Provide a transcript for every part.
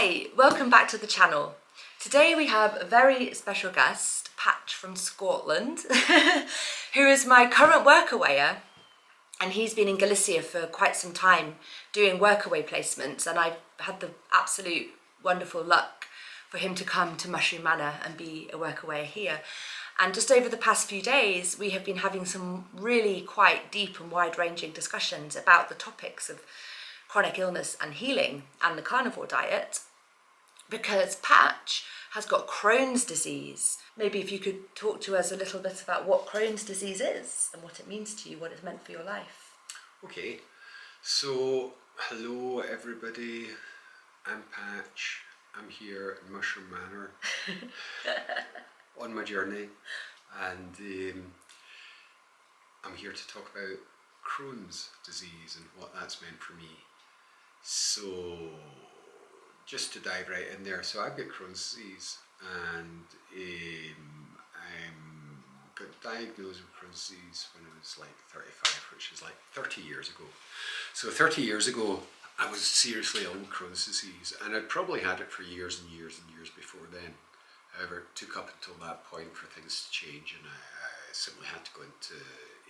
Hi, welcome back to the channel. Today we have a very special guest, Patch from Scotland, who is my current workawayer, and he's been in Galicia for quite some time doing workaway placements, and I've had the absolute wonderful luck for him to come to Mushroom Manor and be a workawayer here. And just over the past few days, we have been having some really quite deep and wide-ranging discussions about the topics of chronic illness and healing and the carnivore diet, because Patch has got Crohn's disease. Maybe if you could talk to us a little bit about what Crohn's disease is and what it means to you, what it's meant for your life. Okay, so hello everybody, I'm Patch. I'm here in Mushroom Manor on my journey, and I'm here to talk about Crohn's disease and what that's meant for me. So just to dive right in there, so I've got Crohn's disease, and I got diagnosed with Crohn's disease when I was like 35, which is like 30 years ago. So 30 years ago I was seriously ill with Crohn's disease, and I'd probably had it for years and years and years before then. However, it took up until that point for things to change, and I simply had to go into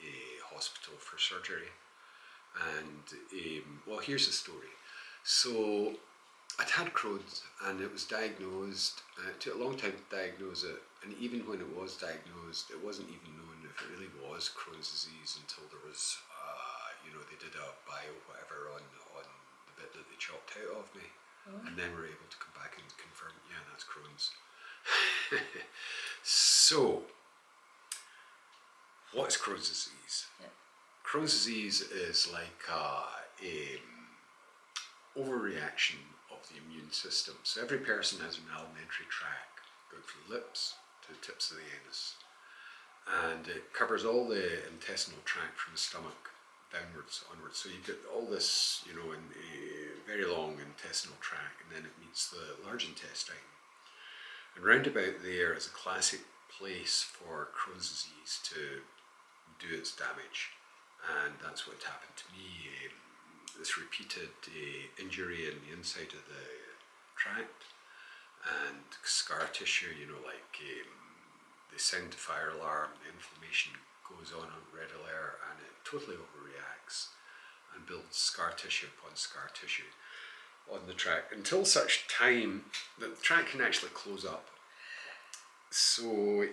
a hospital for surgery. And well, here's the story. So I'd had Crohn's, and it was diagnosed. It took a long time to diagnose it, and even when it was diagnosed, it wasn't even known if it really was Crohn's disease until there was, they did a bio whatever on the bit that they chopped out of me, and then were able to come back and confirm, yeah, that's Crohn's. So, what's Crohn's disease? Yeah. Crohn's disease is like overreaction of the immune system. So every person has an alimentary tract going from the lips to the tips of the anus, and it covers all the intestinal tract from the stomach downwards, onwards. So you get all this, in a very long intestinal tract, and then it meets the large intestine. And round about there is a classic place for Crohn's disease to do its damage, and that's what happened to me. This repeated injury in the inside of the tract and scar tissue, they sound the fire alarm, the inflammation goes on red alert, and it totally overreacts and builds scar tissue upon scar tissue on the tract until such time that the tract can actually close up. So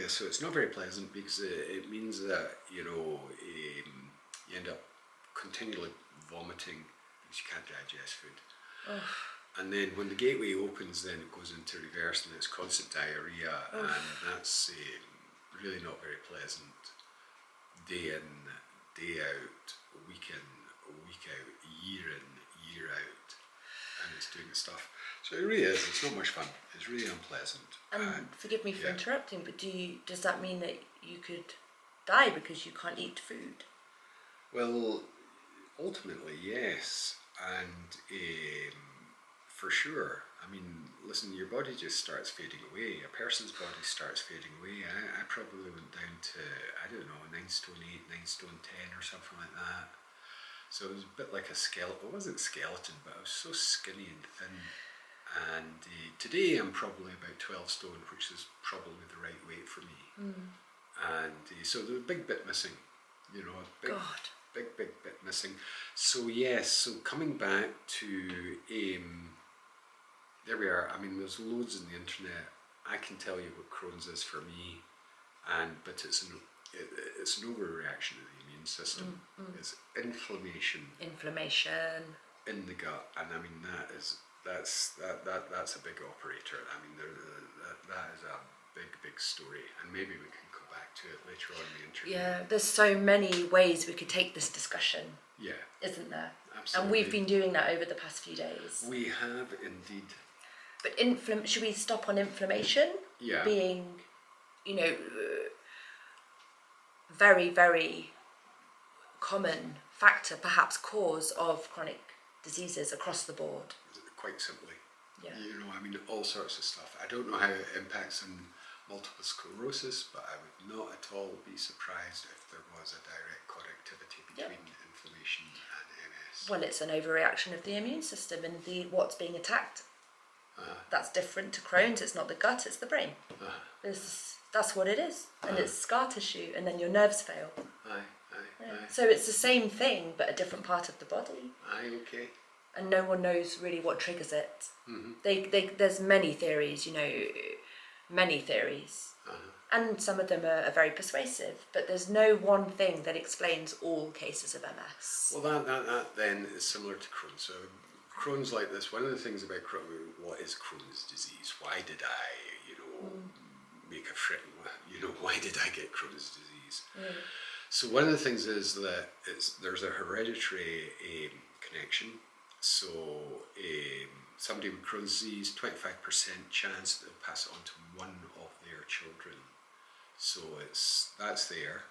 so it's not very pleasant, because it means that you end up continually vomiting because you can't digest food. Ugh. And then when the gateway opens, then it goes into reverse, and it's constant diarrhea. Ugh. And that's really not very pleasant. Day in, day out, week in, week out, year in, year out, and it's doing the stuff. So it really is, it's not much fun, it's really unpleasant. And forgive me for interrupting, but does that mean that you could die because you can't eat food? Well, ultimately, yes, and for sure. I mean, listen, your body just starts fading away. A person's body starts fading away. I probably went down to, 9 stone 8, 9 stone 10 or something like that. So it was a bit like a skeleton. It wasn't skeleton, but I was so skinny and thin. And today I'm probably about 12 stone, which is probably the right weight for me. And so there's a big bit missing, a big bit missing. So yes, so coming back to, there we are. I mean, there's loads on the internet. I can tell you what Crohn's is for me, but it's an overreaction of the immune system. It's inflammation in the gut, and I mean that's a big operator. I mean that is a big story, and maybe we can come back to it later on in the interview. Yeah, there's so many ways we could take this discussion. Yeah, isn't there? Absolutely. And we've been doing that over the past few days. We have indeed. But should we stop on inflammation? Yeah. Being, very, very common factor, perhaps cause of chronic diseases across the board. Quite simply. Yeah. I mean, all sorts of stuff. I don't know how it impacts on multiple sclerosis, but I would not at all be surprised if there was a direct connectivity between inflammation and MS. Well, it's an overreaction of the immune system, and what's being attacked That's different to Crohn's. It's not the gut, it's the brain. That's what it is. And it's scar tissue, and then your nerves fail. So it's the same thing, but a different part of the body. Okay. And no one knows really what triggers it. There's many theories, many theories. And some of them are very persuasive, but there's no one thing that explains all cases of MS. Well, that then is similar to Crohn's. So Crohn's like this. One of the things about Crohn, what is Crohn's disease? Why did I, make a friend? Why did I get Crohn's disease? So one of the things is that there's a hereditary connection. So somebody with Crohn's disease, 25% chance that they'll pass it on to one of their children. So that's there.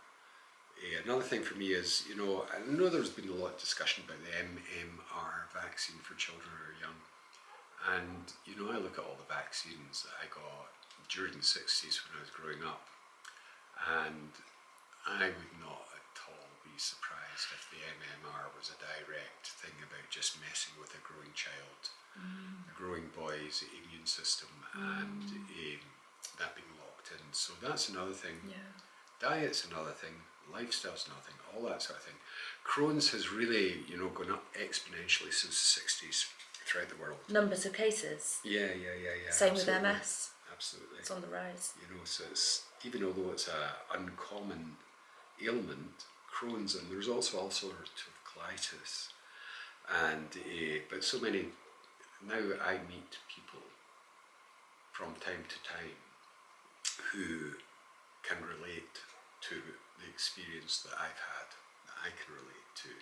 Another thing for me is, I know there's been a lot of discussion about the MMR vaccine for children who are young. And, I look at all the vaccines that I got during the 60s when I was growing up. And I would not at all be surprised if the MMR was a direct thing about just messing with a growing child, a growing boy's immune system, and that being locked in. So that's another thing. Diet's another thing. Lifestyle's another thing. All that sort of thing. Crohn's has really, gone up exponentially since the 60s throughout the world. Numbers of cases. Yeah. Same absolutely. with MS. Absolutely. It's on the rise. So it's, even although it's a uncommon ailment, Crohn's, and there's also all sorts of colitis, and but so many. Now I meet people from time to time who can relate to the experience that I've had, that I can relate to,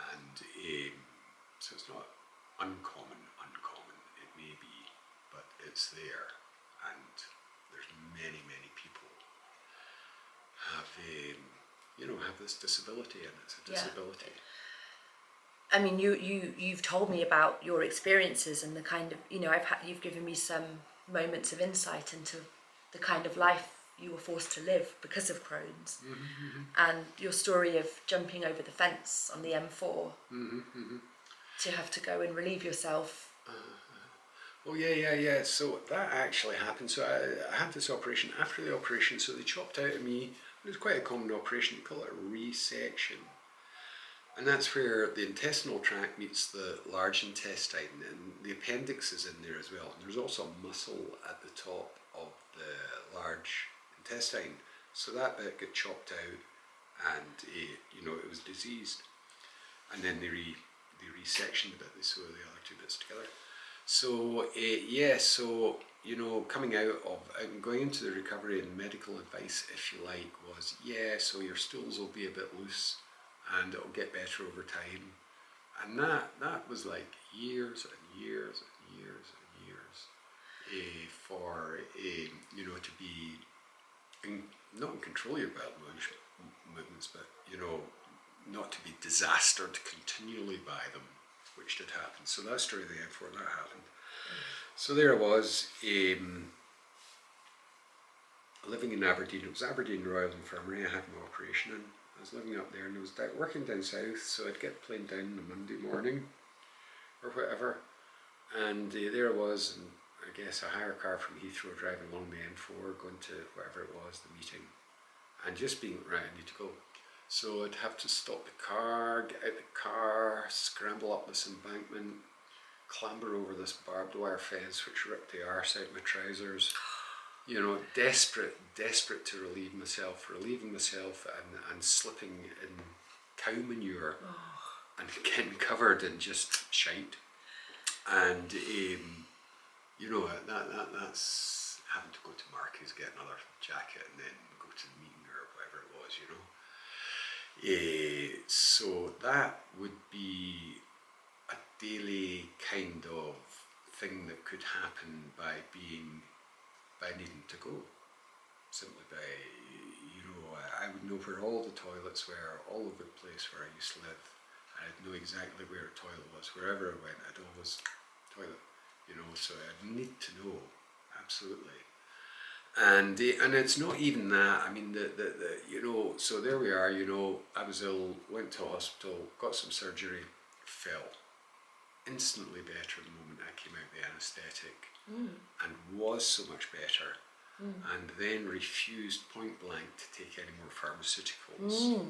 and so it's not uncommon. It may be, but it's there, and there's many people have have this disability, and it's a disability. I mean, you've told me about your experiences and the kind of, you've given me some moments of insight into the kind of life you were forced to live because of Crohn's, and your story of jumping over the fence on the M4 to have to go and relieve yourself. Oh yeah. So that actually happened. So I had this operation. After the operation, so they chopped out of me. It was quite a common operation. They call it a resection. And that's where the intestinal tract meets the large intestine, and the appendix is in there as well. And there's also a muscle at the top of the large intestine. So that bit got chopped out, and it was diseased. And then they resectioned the bit. They sewed the other two bits together. So coming out of going into the recovery, and medical advice, if you like, was so your stools will be a bit loose and it'll get better over time. And that was like years and years and years and years for to be not in control of your bowel movements, but not to be disastered continually by them, which did happen. So that story there before that happened. So there I was, living in Aberdeen. It was Aberdeen Royal Infirmary. I had my operation, and I was living up there, and I was working down south. So I'd get the plane down on a Monday morning or whatever, and there I was, and I guess a hire car from Heathrow driving along the M4, going to whatever it was, the meeting, and just being right, I need to go. So I'd have to stop the car, get out the car, scramble up this embankment, clamber over this barbed wire fence which ripped the arse out of my trousers. Desperate to relieving myself and slipping in cow manure and getting covered in just shite. And that's having to go to Marky's, get another jacket, and then go to the meeting or whatever it was, so that would be a daily kind of thing that could happen by needing to go. Simply by, I would know where all the toilets were, all over the place where I used to live. I'd know exactly where a toilet was. Wherever I went, I'd always toilet, so I'd need to know, absolutely. And it's not even that. I mean, so there we are. I was ill, went to hospital, got some surgery, fell. instantly better the moment I came out the anaesthetic, and was so much better, and then refused point blank to take any more pharmaceuticals.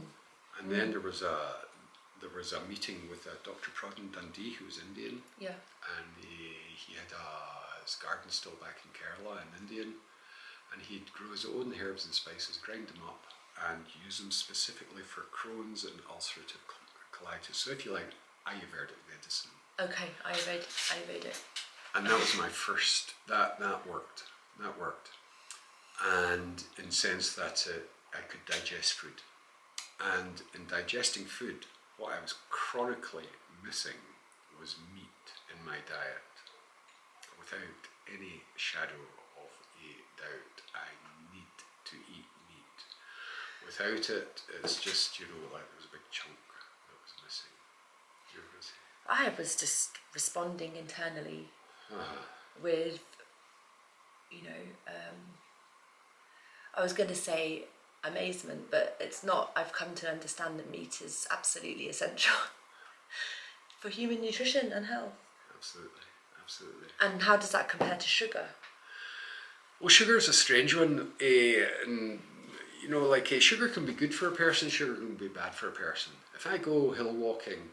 And then there was a meeting with Dr. Pradhan Dundee, who was Indian, and he had his garden still back in Kerala, an Indian, and he'd grow his own herbs and spices, grind them up, and use them specifically for Crohn's and ulcerative colitis. So if you like, Ayurvedic medicine. Okay, Ayurvedic. And that was my first, that worked. That worked. And in the sense that I could digest food. And in digesting food, what I was chronically missing was meat in my diet. Without any shadow of a doubt, I need to eat meat. Without it, it's just, like there was a big chunk that was missing. You were going to say? I was just responding internally with, I was going to say amazement, but it's not. I've come to understand that meat is absolutely essential for human nutrition and health. Absolutely. And how does that compare to sugar? Well, sugar is a strange one. And, sugar can be good for a person, sugar can be bad for a person. If I go hill walking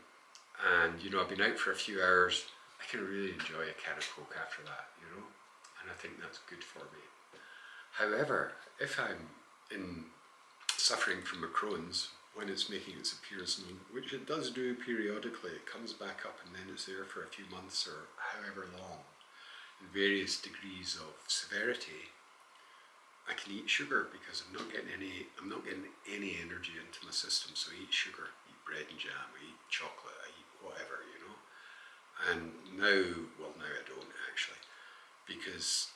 and, I've been out for a few hours, I can really enjoy a can of Coke after that, and I think that's good for me. However, if I'm suffering from a Crohn's, when it's making its appearance, which it does do periodically, it comes back up and then it's there for a few months or however long, in various degrees of severity, I can eat sugar because I'm not getting any energy into my system. So I eat sugar, I eat bread and jam, I eat chocolate, I eat whatever, And now I don't actually, because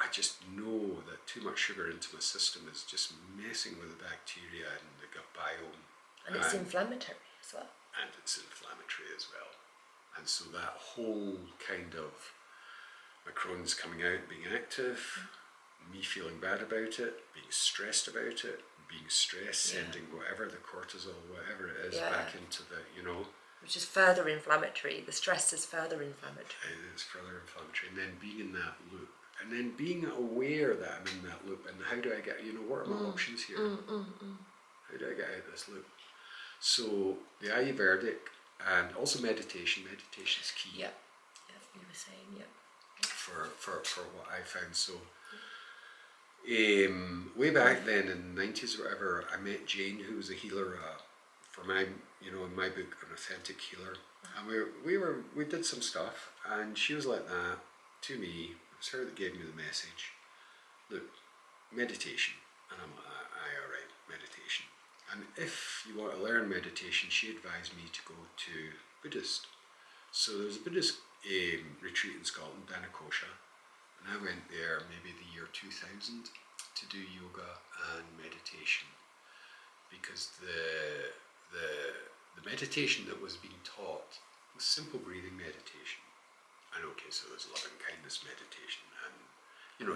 I just know that too much sugar into my system is just messing with the bacteria and the gut biome. And it's inflammatory as well. And it's inflammatory as well. And so that whole kind of my Crohn's coming out, being active, me feeling bad about it, being stressed about it, sending whatever, the cortisol, whatever it is, back into the, Which is further inflammatory. The stress is further inflammatory. It is further inflammatory. And then being in that loop. And then being aware that I'm in that loop, and how do I get, what are my options here? How do I get out of this loop? So the Ayurvedic and also meditation is key. Yeah, you were saying, For what I found. So way back then in the 90s or whatever, I met Jane, who was a healer for my, in my book, An Authentic Healer. And we did some stuff, and she was like that to me. It was her that gave me the message. Look, meditation. And I'm like, aye, all right, meditation. And if you want to learn meditation, she advised me to go to Buddhist. So there was a Buddhist retreat in Scotland, Danakosha, and I went there maybe the year 2000 to do yoga and meditation, because the meditation that was being taught was simple breathing meditation. And okay, so there's loving kindness meditation, and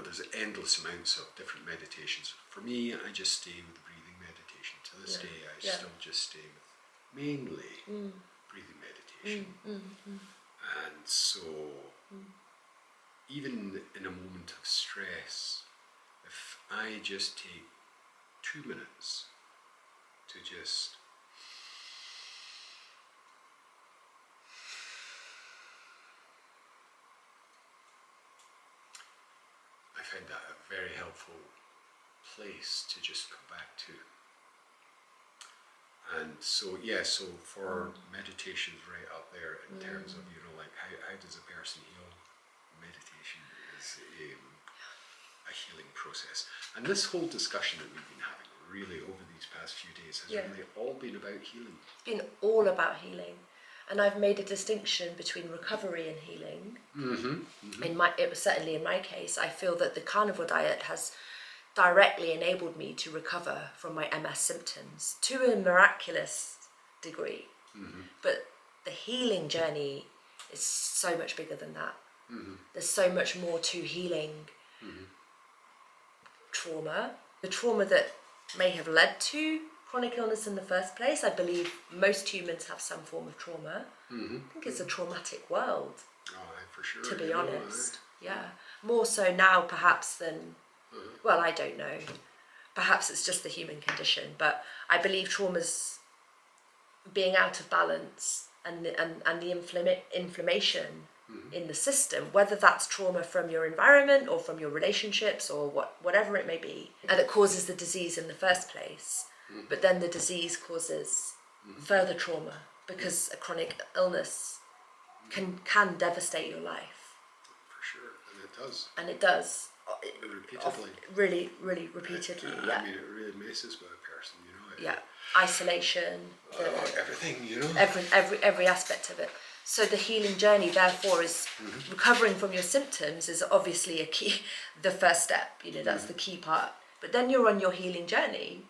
there's endless amounts of different meditations. For me, I just stay with breathing meditation. To this day, I still just stay with mainly breathing meditation. And so, even in a moment of stress, if I just take 2 minutes to just I find that a very helpful place to just come back to. And so for meditation's right up there in terms of, how does a person heal? Meditation is a healing process. And this whole discussion that we've been having really over these past few days has really all been about healing. It's been all about healing. And I've made a distinction between recovery and healing. It was certainly in my case, I feel that the carnivore diet has directly enabled me to recover from my MS symptoms to a miraculous degree. But the healing journey is so much bigger than that. There's so much more to healing trauma. The trauma that may have led to chronic illness in the first place. I believe most humans have some form of trauma. Mm-hmm. I think it's a traumatic world, Oh, for sure. to be honest. Yeah. More so now perhaps than, well, I don't know. Perhaps it's just the human condition, but I believe trauma's being out of balance and the inflammation in the system, whether that's trauma from your environment or from your relationships or whatever it may be, and it causes the disease in the first place. But then the disease causes further trauma because a chronic illness can devastate your life. For sure, and it does. And it does. Repeatedly. Really, really repeatedly, yeah. I mean, it really messes with a person, you know. Yeah, isolation. Everything, you know. Every aspect of it. So the healing journey, therefore, is recovering from your symptoms is obviously the first step. You know, that's the key part. But then you're on your healing journey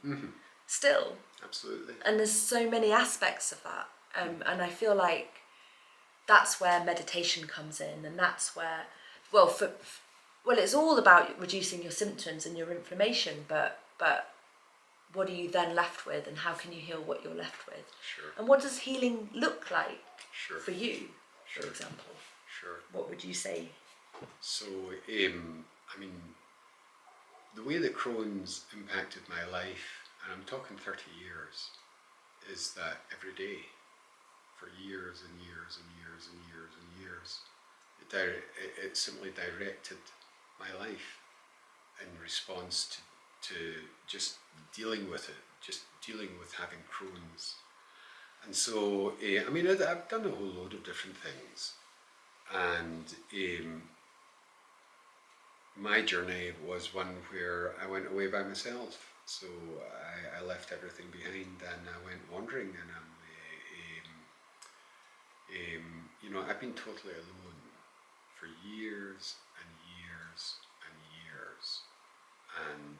still. Absolutely. And there's so many aspects of that. And I feel like that's where meditation comes in, and that's where, well, it's all about reducing your symptoms and your inflammation, but what are you then left with, and how can you heal what you're left with? Sure. And what does healing look like for you, for Sure. example? Sure. What would you say? So, I mean, the way that Crohn's impacted my life, and I'm talking 30 years, is that every day, for years and years and years and years and years, it simply directed my life in response to just dealing with it, just dealing with having Crohn's. And so, I mean, I've done a whole load of different things, and my journey was one where I went away by myself. So I left everything behind and I went wandering, and you know, I've been totally alone for years and years and years, and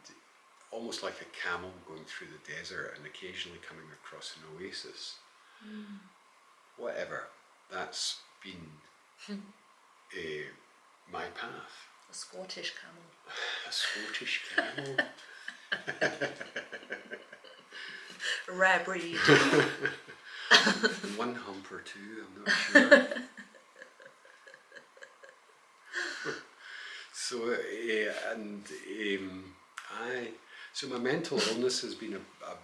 almost like a camel going through the desert and occasionally coming across an oasis. Whatever, that's been my path. A Scottish camel. A Scottish camel. A rare breed. One hump or two, I'm not sure. So, so my mental illness has been a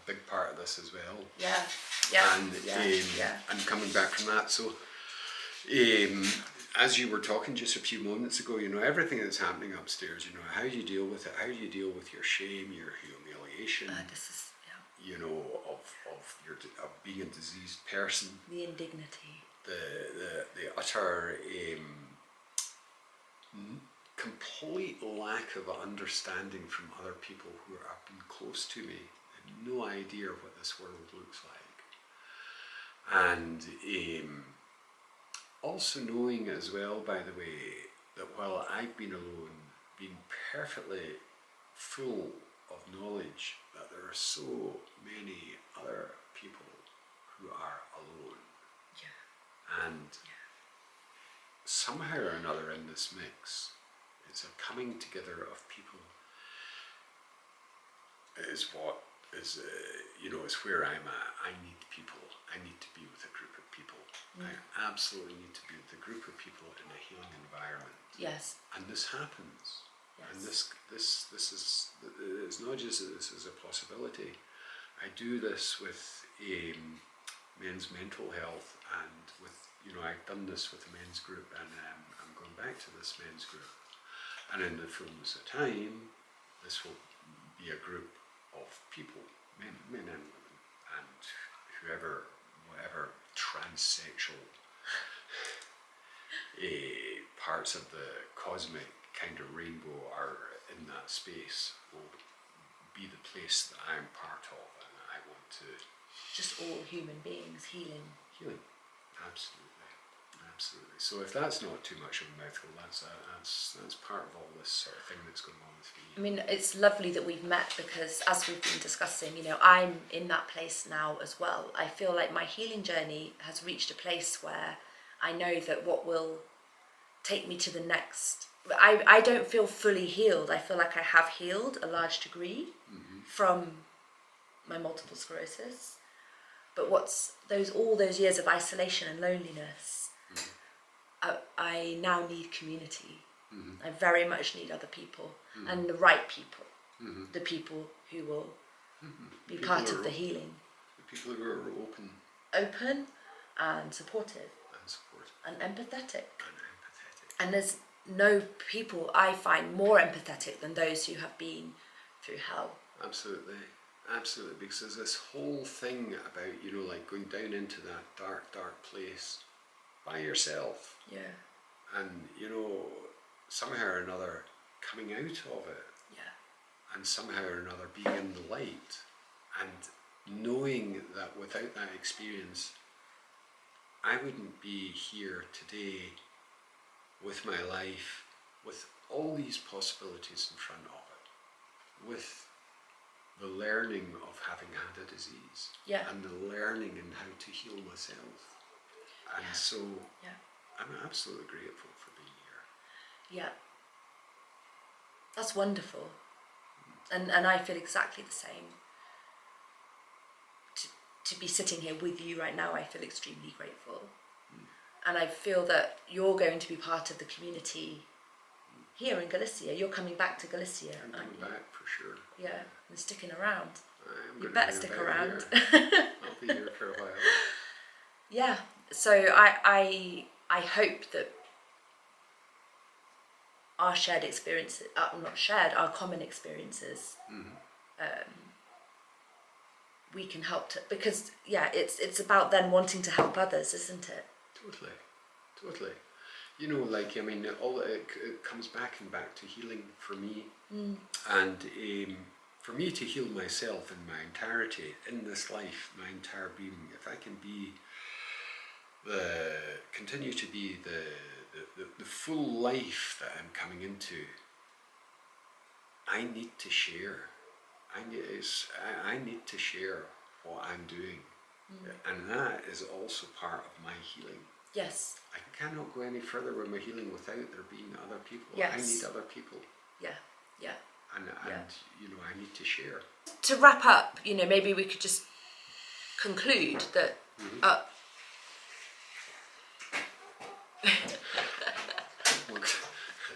big part of this as well. And coming back from that, so as you were talking just a few moments ago, you know, everything that's happening upstairs, you know, how do you deal with it? How do you deal with your shame, your humiliation? You know, of being a diseased person. The indignity. The utter complete lack of understanding from other people who have been close to me. I have no idea what this world looks like. And also knowing as well, by the way, that while I've been alone, being perfectly full of knowledge that there are so many other people who are alone. And somehow or another in this mix, it's a coming together of people. Is what is, you know, is where I'm at. I need people. I need to be with a group of people. I absolutely need to be with a group of people in a healing environment. Yes. And this happens. Yes. And this is, it's not just that this is a possibility. I do this with men's mental health, and with, you know, I've done this with the men's group, and I'm going back to this men's group. And in the fullness of time, this will be a group of people, men and women, and whatever transsexual parts of the cosmic kind of rainbow are in that space will be the place that I'm part of, and I want to... Just all human beings healing. Healing, absolutely. Absolutely. So if that's not too much of a mouthful, that's part of all this sort of thing that's going on with me. I mean, it's lovely that we've met, because as we've been discussing, you know, I'm in that place now as well. I feel like my healing journey has reached a place where I know that what will take me to the next... I don't feel fully healed. I feel like I have healed a large degree from my multiple sclerosis. But all those years of isolation and loneliness, I now need community. I very much need other people, and the right people, the people who will be part of the healing. The people who are Open and supportive. And empathetic. And there's no people I find more empathetic than those who have been through hell. Absolutely. Absolutely, because there's this whole thing about, you know, like going down into that dark place by yourself. Yeah. And, you know, somehow or another coming out of it. Yeah. And somehow or another being in the light. And knowing that without that experience, I wouldn't be here today with my life, with all these possibilities in front of it, with the learning of having had a disease, and the learning in how to heal myself. And so I'm absolutely grateful for being here. Yeah. That's wonderful. And I feel exactly the same. To be sitting here with you right now, I feel extremely grateful. And I feel that you're going to be part of the community here in Galicia. You're coming back to Galicia, I'm aren't you? coming back for sure. Yeah, and sticking around. I'm You gonna better hang stick about around. here. I'll be here for a while. Yeah, so I hope that our shared experiences, not shared, our common experiences, we can help to, because it's about then wanting to help others, isn't it? Totally. You know, like, I mean, all it comes back to healing for me, and for me to heal myself in my entirety, in this life, my entire being. If I can continue to be the full life that I'm coming into, I need to share. I need to share what I'm doing, and that is also part of my healing. Yes. I cannot go any further with my healing without there being other people. Yes. I need other people. Yeah. And you know, I need to share. To wrap up, you know, maybe we could just conclude that.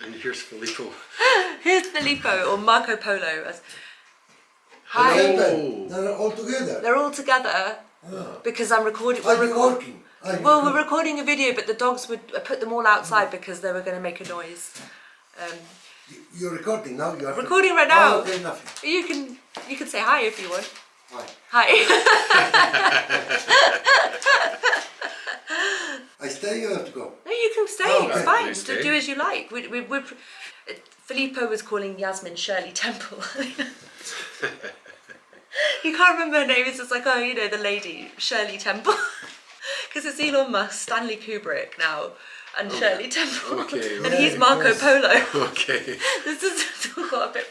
And here's Filippo. Here's Filippo, or Marco Polo. Hi. Hi. They're all together. They're all together because I'm recording. Are you working? We're recording a video, but the dogs would put them all outside because they were going to make a noise. You're recording now? You're Recording right now. Oh, okay, nothing. You can say hi if you want. Hi. Hi. I stay or have to go? No, you can stay. Oh, It's okay. fine. Please stay. Do as you like. Filippo was calling Yasmin Shirley Temple. You can't remember her name. It's just like, oh, you know, the lady Shirley Temple, because it's Elon Musk, Stanley Kubrick now, and Shirley Temple, okay, and he's Marco Polo. Okay. This is got a bit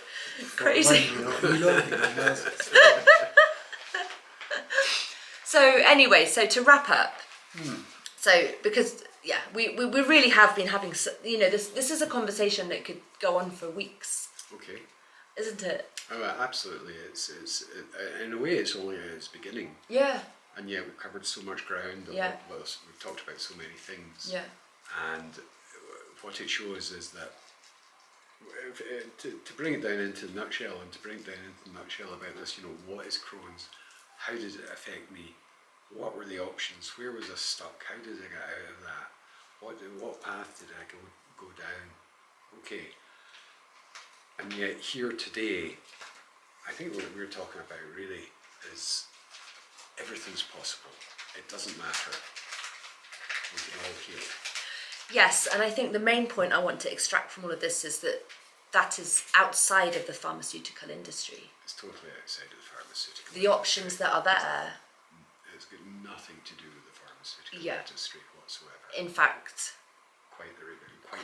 crazy. So anyway, so to wrap up, so because we really have been having, you know, this is a conversation that could go on for weeks. Okay. Isn't it? Oh, absolutely. It's in a way it's only its beginning. Yeah. And yet we've covered so much ground. Yeah. We've talked about so many things. Yeah. And what it shows is that to bring it down into a nutshell, about this, you know, what is Crohn's? How does it affect me? What were the options? Where was I stuck? How did I get out of that? What path did I go down? Okay. And yet here today, I think what we're talking about really is everything's possible. It doesn't matter. We can all heal. Yes, and I think the main point I want to extract from all of this is that is outside of the pharmaceutical industry. It's totally outside of the pharmaceutical The options that are there. It's got nothing to do with the pharmaceutical Yeah. industry whatsoever. In fact, Quite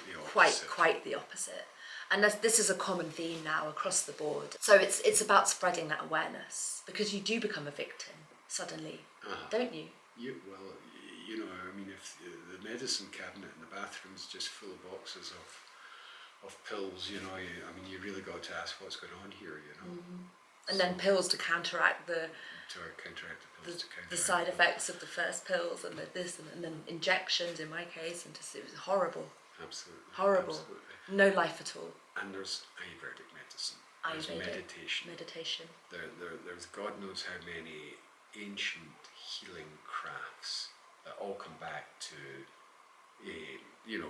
the opposite. quite the opposite. And this is a common theme now across the board. So it's about spreading that awareness, because you do become a victim suddenly, don't you? Well, you know, I mean, if the medicine cabinet in the bathroom is just full of boxes of pills, you know, I mean, you really got to ask what's going on here, you know. And then pills to counteract the side effects of the first pills, and and then injections in my case, and just, it was horrible. Absolutely. Horrible. Absolutely. No life at all. And there's Ayurvedic medicine. There's meditation. There's God knows how many ancient healing crafts that all come back to,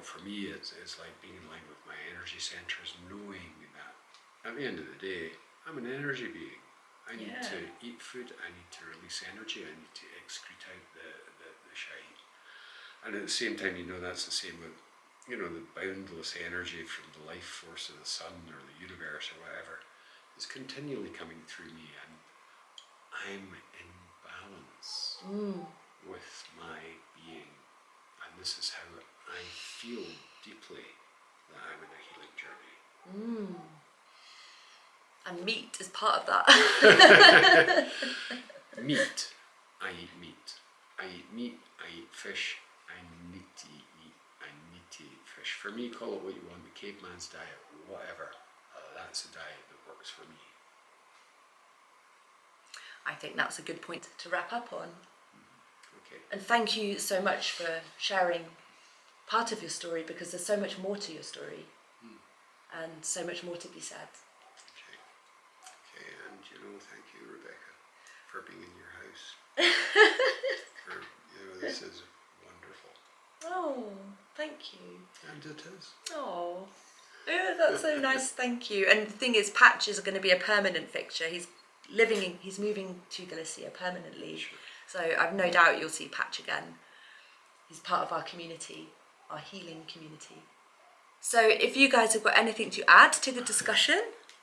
for me it's like being in line with my energy centers, knowing that at the end of the day, I'm an energy being. I need to eat food, I need to release energy, I need to excrete out the shite. And at the same time, that's the same with, the boundless energy from the life force of the sun or the universe or whatever is continually coming through me, and I'm in balance with my being. And this is how I feel deeply that I'm in a healing journey. And meat is part of that. Meat. I eat meat. I eat meat, I eat fish, I need to eat meat, I need to eat fish. For me, call it what you want, the caveman's diet, whatever. That's a diet that works for me. I think that's a good point to wrap up on. Okay. And thank you so much for sharing part of your story, because there's so much more to your story and so much more to be said. Okay, and thank you, Rebecca, for being in your house. This is wonderful. Oh, thank you. And it is. Oh, yeah, that's so nice. Thank you. And the thing is, Patch is going to be a permanent fixture. He's moving to Galicia permanently. Sure. So I've no doubt you'll see Patch again. He's part of our community, our healing community. So if you guys have got anything to add to the discussion,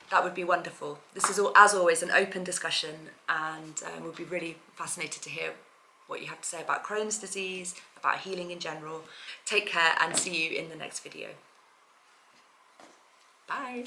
that would be wonderful. This is, as always, an open discussion, and we'll be really fascinated to hear what you have to say about Crohn's disease, about healing in general. Take care and see you in the next video. Bye.